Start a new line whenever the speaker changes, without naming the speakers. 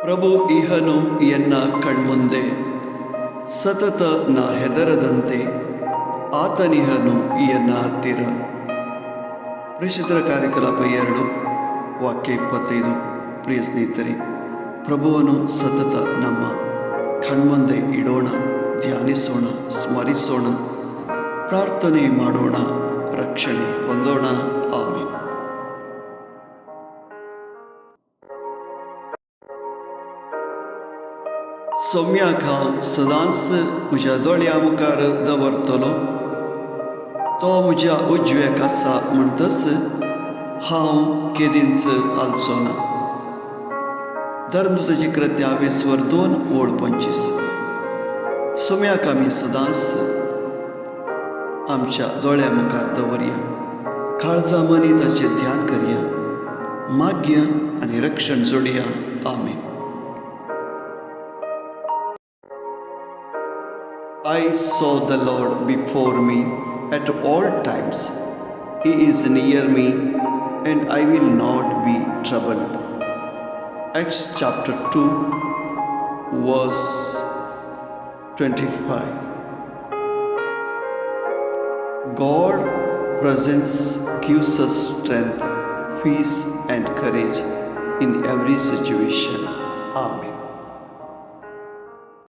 ಪ್ರಭು ಇಹನು ಎನ್ನ ಕಣ್ಮುಂದೆ, ಸತತ ನಾ ಹೆದರದಂತೆ ಆತನಿಹನು ಎನ್ನ ಹತ್ತಿರ. ಪ್ರೇಷಿತರ ಕಾರ್ಯಕಲಾಪ 2 ವಾಕ್ಯ 25. ಪ್ರಿಯ ಸ್ನೇಹಿತರೆ, ಪ್ರಭುವನ್ನು ಸತತ ನಮ್ಮ ಕಣ್ಮುಂದೆ ಇಡೋಣ, ಧ್ಯಾನಿಸೋಣ, ಸ್ಮರಿಸೋಣ, ಪ್ರಾರ್ಥನೆ ಮಾಡೋಣ, ರಕ್ಷಣೆ ಹೊಂದೋಣ. ಆಮೆನ್. सौम्याक हांव सदांच म्हज्या दोळ्या मुखार दवरतलो. तो म्हज्या उजव्याक आसा म्हणटच हांव केदींच हालचो ना. धर्मदूताची कृत्यां 2:25. सौम्याक आमी सदांच आमच्या दोळ्या मुखार दवरया, काळजा मनी ताचें ध्यान करया, मागया आनी रक्षण जोडया. आमेन. I saw the Lord before me at all times. He is near me and I will not be troubled. Acts chapter 2 verse 25. God's presence gives us strength, peace and courage in every situation. Amen.